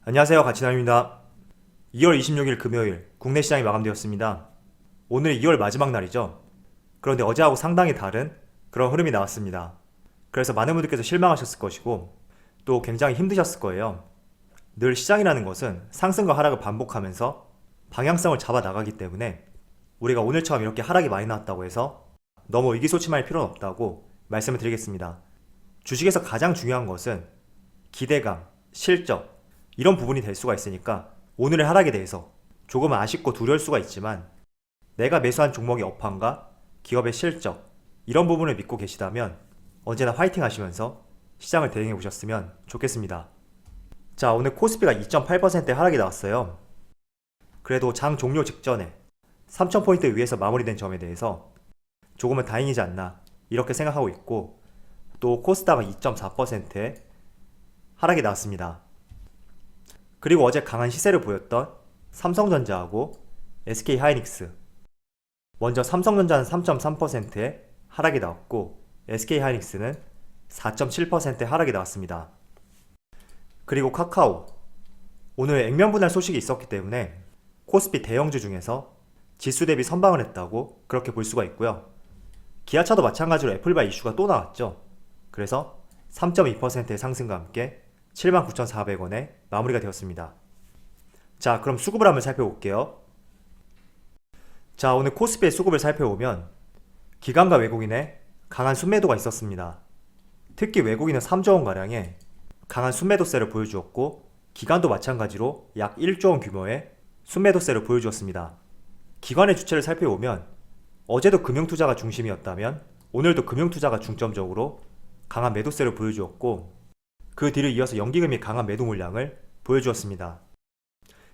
안녕하세요. 가치남입니다. 2월 26일 금요일 국내 시장이 마감되었습니다. 오늘이 2월 마지막 날이죠. 그런데 어제하고 상당히 다른 그런 흐름이 나왔습니다. 그래서 많은 분들께서 실망하셨을 것이고 또 굉장히 힘드셨을 거예요. 늘 시장이라는 것은 상승과 하락을 반복하면서 방향성을 잡아 나가기 때문에 우리가 오늘처럼 이렇게 하락이 많이 나왔다고 해서 너무 의기소침할 필요는 없다고 말씀을 드리겠습니다. 주식에서 가장 중요한 것은 기대감, 실적, 이런 부분이 될 수가 있으니까 오늘의 하락에 대해서 조금은 아쉽고 두려울 수가 있지만 내가 매수한 종목의 업황과 기업의 실적, 이런 부분을 믿고 계시다면 언제나 화이팅 하시면서 시장을 대응해 보셨으면 좋겠습니다. 자, 오늘 코스피가 2.8% 하락이 나왔어요. 그래도 장 종료 직전에 3,000포인트 위에서 마무리된 점에 대해서 조금은 다행이지 않나 이렇게 생각하고 있고, 또 코스닥은 2.4%의 하락이 나왔습니다. 그리고 어제 강한 시세를 보였던 삼성전자하고 SK하이닉스, 먼저 삼성전자는 3.3%의 하락이 나왔고 SK하이닉스는 4.7%의 하락이 나왔습니다. 그리고 카카오, 오늘 액면 분할 소식이 있었기 때문에 코스피 대형주 중에서 지수 대비 선방을 했다고 그렇게 볼 수가 있고요. 기아차도 마찬가지로 애플바이 이슈가 또 나왔죠. 그래서 3.2%의 상승과 함께 79,400원에 마무리가 되었습니다. 자, 그럼 수급을 한번 살펴볼게요. 자, 오늘 코스피의 수급을 살펴보면 기관과 외국인의 강한 순매도가 있었습니다. 특히 외국인은 3조원가량의 강한 순매도세를 보여주었고, 기관도 마찬가지로 약 1조원 규모의 순매도세를 보여주었습니다. 기관의 주체를 살펴보면 어제도 금융투자가 중심이었다면 오늘도 금융투자가 중점적으로 강한 매도세를 보여주었고, 그 뒤를 이어서 연기금이 강한 매도 물량을 보여주었습니다.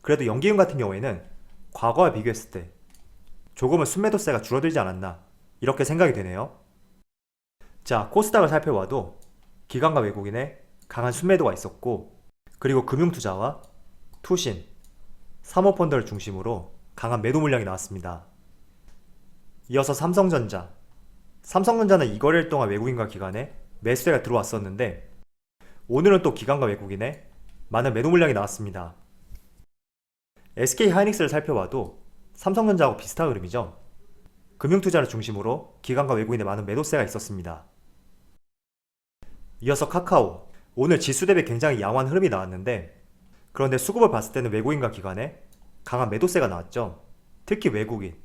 그래도 연기금 같은 경우에는 과거와 비교했을 때 조금은 순매도세가 줄어들지 않았나 이렇게 생각이 되네요. 자, 코스닥을 살펴봐도 기관과 외국인의 강한 순매도가 있었고, 그리고 금융투자와 투신, 사모펀드를 중심으로 강한 매도 물량이 나왔습니다. 이어서 삼성전자는 이 거래일 동안 외국인과 기관에 매수세가 들어왔었는데 오늘은 또 기관과 외국인의 많은 매도 물량이 나왔습니다. SK하이닉스를 살펴봐도 삼성전자하고 비슷한 흐름이죠. 금융투자를 중심으로 기관과 외국인의 많은 매도세가 있었습니다. 이어서 카카오, 오늘 지수 대비 굉장히 양호한 흐름이 나왔는데 그런데 수급을 봤을 때는 외국인과 기관에 강한 매도세가 나왔죠. 특히 외국인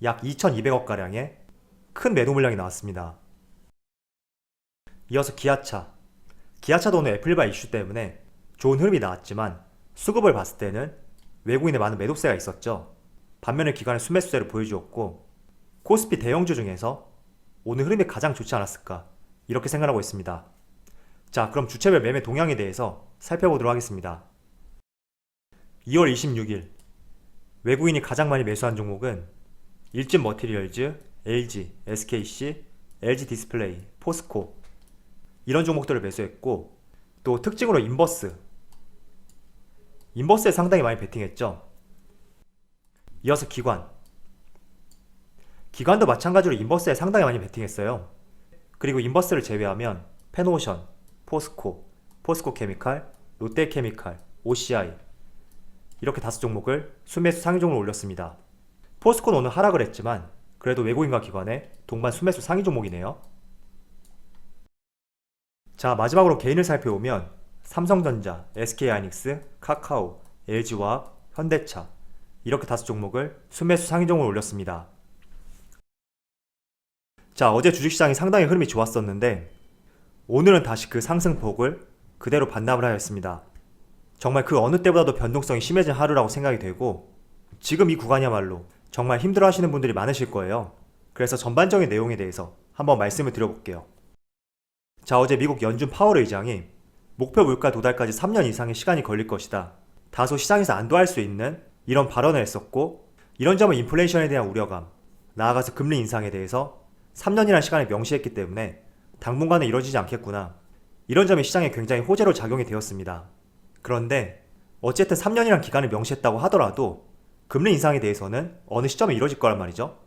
약 2,200억가량의 큰 매도 물량이 나왔습니다. 이어서 기아차도 오늘 애플바이 이슈 때문에 좋은 흐름이 나왔지만 수급을 봤을 때는 외국인의 많은 매도세가 있었죠. 반면에 기관의 순매수세를 보여주었고, 코스피 대형주 중에서 오늘 흐름이 가장 좋지 않았을까 이렇게 생각하고 있습니다. 자, 그럼 주체별 매매 동향에 대해서 살펴보도록 하겠습니다. 2월 26일 외국인이 가장 많이 매수한 종목은 일진머티리얼즈, LG, SKC, LG 디스플레이, 포스코, 이런 종목들을 매수했고, 또 특징으로 인버스에 상당히 많이 베팅했죠. 이어서 기관도 마찬가지로 인버스에 상당히 많이 베팅했어요. 그리고 인버스를 제외하면 페노오션, 포스코케미칼, 롯데케미칼, OCI, 이렇게 5종목을 순매수 상위 종목으로 올렸습니다. 포스코는 오늘 하락을 했지만 그래도 외국인과 기관의 동반 순매수 상위 종목이네요. 자, 마지막으로 개인을 살펴보면 삼성전자, SK하이닉스, 카카오, LG화학, 현대차, 이렇게 5종목을 순매수 상위 종목으로 올렸습니다. 자, 어제 주식시장이 상당히 흐름이 좋았었는데 오늘은 다시 그 상승폭을 그대로 반납을 하였습니다. 정말 그 어느 때보다도 변동성이 심해진 하루라고 생각이 되고, 지금 이 구간이야말로 정말 힘들어 하시는 분들이 많으실 거예요. 그래서 전반적인 내용에 대해서 한번 말씀을 드려볼게요. 자, 어제 미국 연준 파월 의장이 목표 물가 도달까지 3년 이상의 시간이 걸릴 것이다, 다소 시장에서 안도할 수 있는 이런 발언을 했었고, 이런 점은 인플레이션에 대한 우려감, 나아가서 금리 인상에 대해서 3년이라는 시간을 명시했기 때문에 당분간은 이뤄지지 않겠구나, 이런 점이 시장에 굉장히 호재로 작용이 되었습니다. 그런데 어쨌든 3년이란 기간을 명시했다고 하더라도 금리 인상에 대해서는 어느 시점에 이뤄질 거란 말이죠.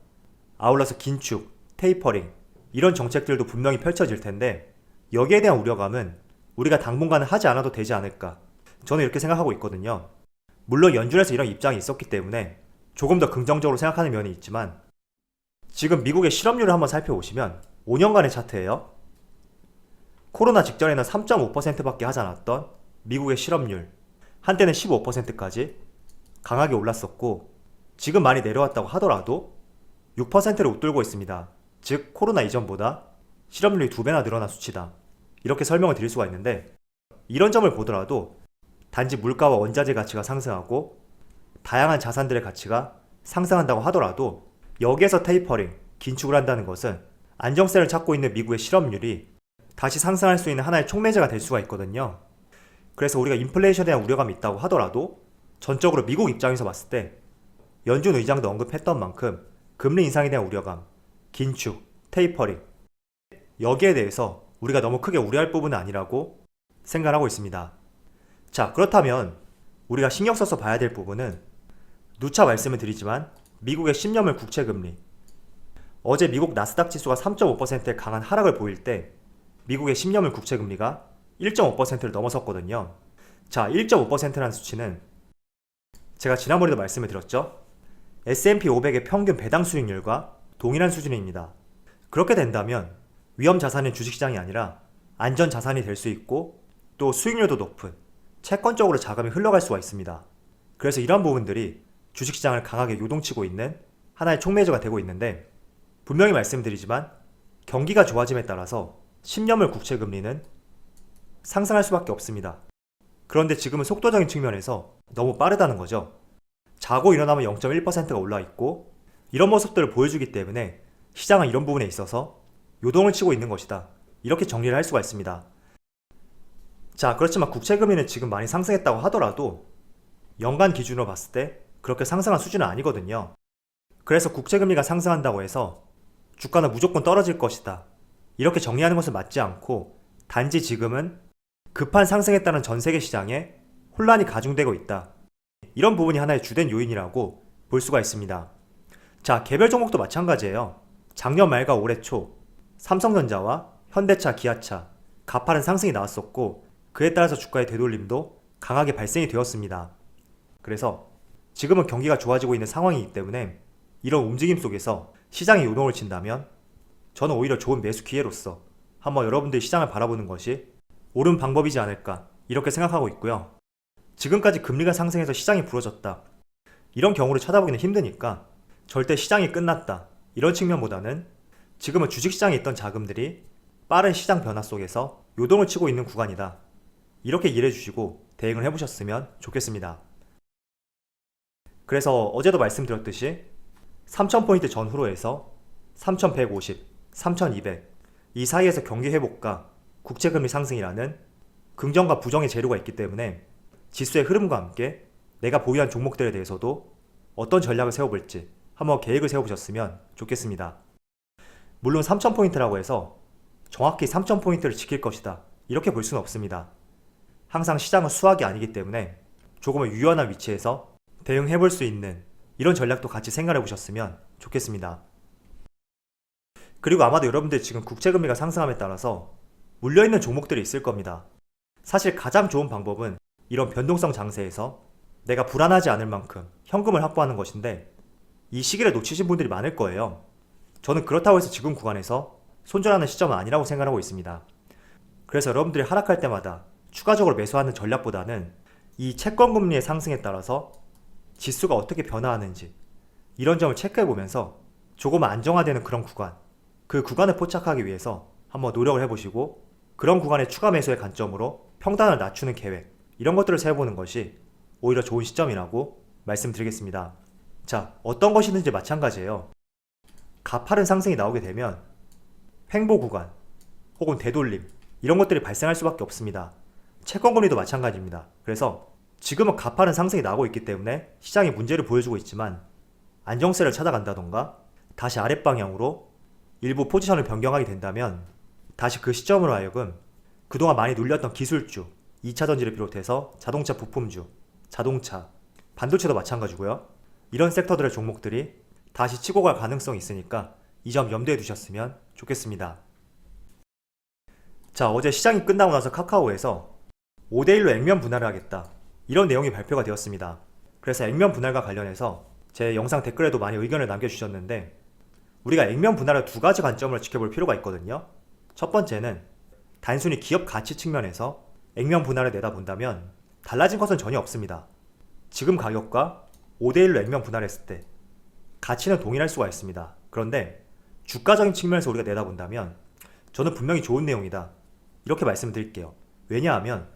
아울러서 긴축, 테이퍼링, 이런 정책들도 분명히 펼쳐질 텐데 여기에 대한 우려감은 우리가 당분간은 하지 않아도 되지 않을까, 저는 이렇게 생각하고 있거든요. 물론 연준에서 이런 입장이 있었기 때문에 조금 더 긍정적으로 생각하는 면이 있지만 지금 미국의 실업률을 한번 살펴보시면 5년간의 차트예요. 코로나 직전에는 3.5%밖에 하지 않았던 미국의 실업률, 한때는 15%까지 강하게 올랐었고 지금 많이 내려왔다고 하더라도 6%를 웃돌고 있습니다. 즉 코로나 이전보다 실업률이 2배나 늘어난 수치다. 이렇게 설명을 드릴 수가 있는데 이런 점을 보더라도 단지 물가와 원자재 가치가 상승하고 다양한 자산들의 가치가 상승한다고 하더라도 여기에서 테이퍼링, 긴축을 한다는 것은 안정세를 찾고 있는 미국의 실업률이 다시 상승할 수 있는 하나의 촉매제가 될 수가 있거든요. 그래서 우리가 인플레이션에 대한 우려감이 있다고 하더라도 전적으로 미국 입장에서 봤을 때 연준 의장도 언급했던 만큼 금리 인상에 대한 우려감, 긴축, 테이퍼링 여기에 대해서 우리가 너무 크게 우려할 부분은 아니라고 생각하고 있습니다. 자, 그렇다면 우리가 신경 써서 봐야 될 부분은 누차 말씀을 드리지만 미국의 10년물 국채금리 어제 미국 나스닥 지수가 3.5%의 강한 하락을 보일 때 미국의 10년물 국채금리가 1.5%를 넘어섰거든요. 자, 1.5%라는 수치는 제가 지난번에도 말씀을 드렸죠. S&P 500의 평균 배당 수익률과 동일한 수준입니다. 그렇게 된다면 위험 자산인 주식시장이 아니라 안전 자산이 될 수 있고 또 수익률도 높은 채권적으로 자금이 흘러갈 수가 있습니다. 그래서 이런 부분들이 주식시장을 강하게 요동치고 있는 하나의 촉매제가 되고 있는데 분명히 말씀드리지만 경기가 좋아짐에 따라서 10년물 국채금리는 상승할 수밖에 없습니다. 그런데 지금은 속도적인 측면에서 너무 빠르다는 거죠. 자고 일어나면 0.1%가 올라 있고 이런 모습들을 보여주기 때문에 시장은 이런 부분에 있어서 요동을 치고 있는 것이다. 이렇게 정리를 할 수가 있습니다. 자, 그렇지만 국채금리는 지금 많이 상승했다고 하더라도 연간 기준으로 봤을 때 그렇게 상승한 수준은 아니거든요. 그래서 국채금리가 상승한다고 해서 주가는 무조건 떨어질 것이다. 이렇게 정리하는 것은 맞지 않고 단지 지금은 급한 상승에 따른 전 세계 시장에 혼란이 가중되고 있다. 이런 부분이 하나의 주된 요인이라고 볼 수가 있습니다. 자, 개별 종목도 마찬가지예요. 작년 말과 올해 초 삼성전자와 현대차, 기아차 가파른 상승이 나왔었고 그에 따라서 주가의 되돌림도 강하게 발생이 되었습니다. 그래서 지금은 경기가 좋아지고 있는 상황이기 때문에 이런 움직임 속에서 시장이 요동을 친다면 저는 오히려 좋은 매수 기회로서 한번 여러분들이 시장을 바라보는 것이 옳은 방법이지 않을까 이렇게 생각하고 있고요. 지금까지 금리가 상승해서 시장이 부러졌다. 이런 경우를 찾아보기는 힘드니까 절대 시장이 끝났다. 이런 측면보다는 지금은 주식시장에 있던 자금들이 빠른 시장 변화 속에서 요동을 치고 있는 구간이다. 이렇게 이해해 주시고 대응을 해보셨으면 좋겠습니다. 그래서 어제도 말씀드렸듯이 3000포인트 전후로 해서 3150, 3200 이 사이에서 경기 회복과 국채금리 상승이라는 긍정과 부정의 재료가 있기 때문에 지수의 흐름과 함께 내가 보유한 종목들에 대해서도 어떤 전략을 세워볼지 한번 계획을 세워보셨으면 좋겠습니다. 물론 3000포인트라고 해서 정확히 3000포인트를 지킬 것이다 이렇게 볼 수는 없습니다. 항상 시장은 수학이 아니기 때문에 조금은 유연한 위치에서 대응해볼 수 있는 이런 전략도 같이 생각해 보셨으면 좋겠습니다. 그리고 아마도 여러분들 지금 국채금리가 상승함에 따라서 물려있는 종목들이 있을 겁니다. 사실 가장 좋은 방법은 이런 변동성 장세에서 내가 불안하지 않을 만큼 현금을 확보하는 것인데 이 시기를 놓치신 분들이 많을 거예요. 저는 그렇다고 해서 지금 구간에서 손절하는 시점은 아니라고 생각하고 있습니다. 그래서 여러분들이 하락할 때마다 추가적으로 매수하는 전략보다는 이 채권금리의 상승에 따라서 지수가 어떻게 변화하는지 이런 점을 체크해보면서 조금 안정화되는 그런 구간, 그 구간을 포착하기 위해서 한번 노력을 해보시고 그런 구간의 추가 매수의 관점으로 평단을 낮추는 계획 이런 것들을 세워보는 것이 오히려 좋은 시점이라고 말씀드리겠습니다. 자, 어떤 것이든지 마찬가지예요. 가파른 상승이 나오게 되면 횡보 구간 혹은 되돌림 이런 것들이 발생할 수밖에 없습니다. 채권금리도 마찬가지입니다. 그래서 지금은 가파른 상승이 나오고 있기 때문에 시장이 문제를 보여주고 있지만 안정세를 찾아간다던가 다시 아랫방향으로 일부 포지션을 변경하게 된다면 다시 그 시점으로 하여금 그동안 많이 눌렸던 기술주, 2차전지를 비롯해서 자동차 부품주, 자동차, 반도체도 마찬가지고요. 이런 섹터들의 종목들이 다시 치고 갈 가능성이 있으니까 이 점 염두에 두셨으면 좋겠습니다. 자, 어제 시장이 끝나고 나서 카카오에서 5대1로 액면 분할을 하겠다 이런 내용이 발표가 되었습니다. 그래서 액면 분할과 관련해서 제 영상 댓글에도 많이 의견을 남겨주셨는데 우리가 액면 분할의 두 가지 관점으로 지켜볼 필요가 있거든요. 첫 번째는 단순히 기업 가치 측면에서 액면 분할을 내다본다면 달라진 것은 전혀 없습니다. 지금 가격과 5대1로 액면 분할했을 때 가치는 동일할 수가 있습니다. 그런데 주가적인 측면에서 우리가 내다본다면 저는 분명히 좋은 내용이다, 이렇게 말씀드릴게요. 왜냐하면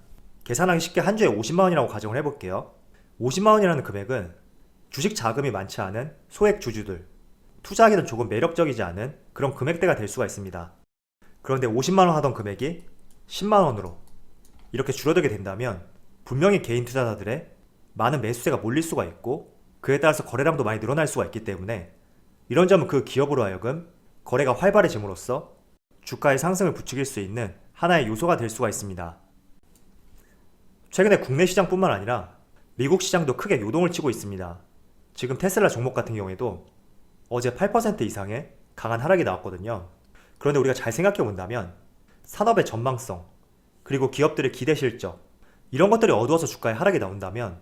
계산하기 쉽게 한 주에 50만원이라고 가정을 해볼게요. 50만원이라는 금액은 주식 자금이 많지 않은 소액 주주들, 투자하기는 조금 매력적이지 않은 그런 금액대가 될 수가 있습니다. 그런데 50만원 하던 금액이 10만원으로 이렇게 줄어들게 된다면 분명히 개인 투자자들의 많은 매수세가 몰릴 수가 있고 그에 따라서 거래량도 많이 늘어날 수가 있기 때문에 이런 점은 그 기업으로 하여금 거래가 활발해짐으로써 주가의 상승을 부추길 수 있는 하나의 요소가 될 수가 있습니다. 최근에 국내 시장뿐만 아니라 미국 시장도 크게 요동을 치고 있습니다. 지금 테슬라 종목 같은 경우에도 어제 8% 이상의 강한 하락이 나왔거든요. 그런데 우리가 잘 생각해 본다면 산업의 전망성, 그리고 기업들의 기대 실적, 이런 것들이 어두워서 주가에 하락이 나온다면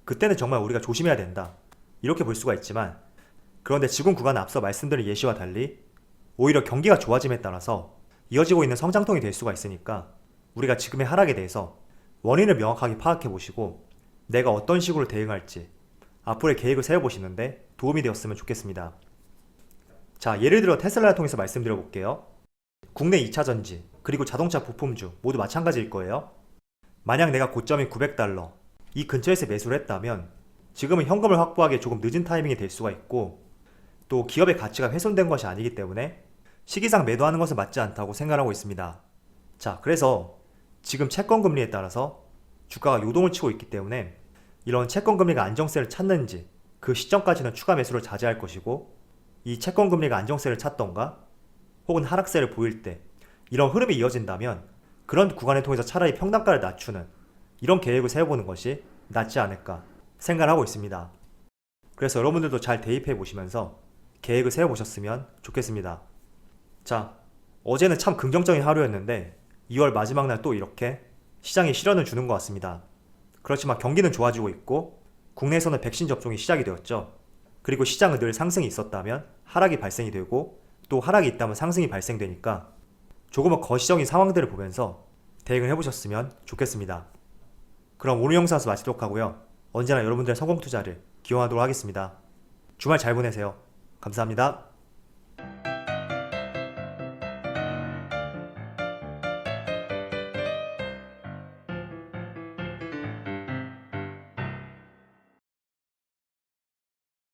그때는 정말 우리가 조심해야 된다, 이렇게 볼 수가 있지만, 그런데 지금 구간은 앞서 말씀드린 예시와 달리 오히려 경기가 좋아짐에 따라서 이어지고 있는 성장통이 될 수가 있으니까 우리가 지금의 하락에 대해서 원인을 명확하게 파악해 보시고 내가 어떤 식으로 대응할지 앞으로의 계획을 세워보시는데 도움이 되었으면 좋겠습니다. 자, 예를 들어 테슬라를 통해서 말씀드려 볼게요. 국내 2차 전지, 그리고 자동차 부품주 모두 마찬가지일 거예요. 만약 내가 고점인 $900, 이 근처에서 매수를 했다면 지금은 현금을 확보하기에 조금 늦은 타이밍이 될 수가 있고, 또 기업의 가치가 훼손된 것이 아니기 때문에 시기상 매도하는 것은 맞지 않다고 생각하고 있습니다. 자, 그래서 지금 채권 금리에 따라서 주가가 요동을 치고 있기 때문에 이런 채권 금리가 안정세를 찾는지 그 시점까지는 추가 매수를 자제할 것이고, 이 채권 금리가 안정세를 찾던가 혹은 하락세를 보일 때 이런 흐름이 이어진다면 그런 구간을 통해서 차라리 평단가를 낮추는 이런 계획을 세워보는 것이 낫지 않을까 생각을 하고 있습니다. 그래서 여러분들도 잘 대입해 보시면서 계획을 세워보셨으면 좋겠습니다. 자, 어제는 참 긍정적인 하루였는데 2월 마지막 날 또 이렇게 시장이 시련을 주는 것 같습니다. 그렇지만 경기는 좋아지고 있고 국내에서는 백신 접종이 시작이 되었죠. 그리고 시장은 늘 상승이 있었다면 하락이 발생이 되고 또 하락이 있다면 상승이 발생되니까 조금은 거시적인 상황들을 보면서 대응을 해보셨으면 좋겠습니다. 그럼 오늘 영상에서 마치도록 하고요. 언제나 여러분들의 성공 투자를 기원하도록 하겠습니다. 주말 잘 보내세요. 감사합니다.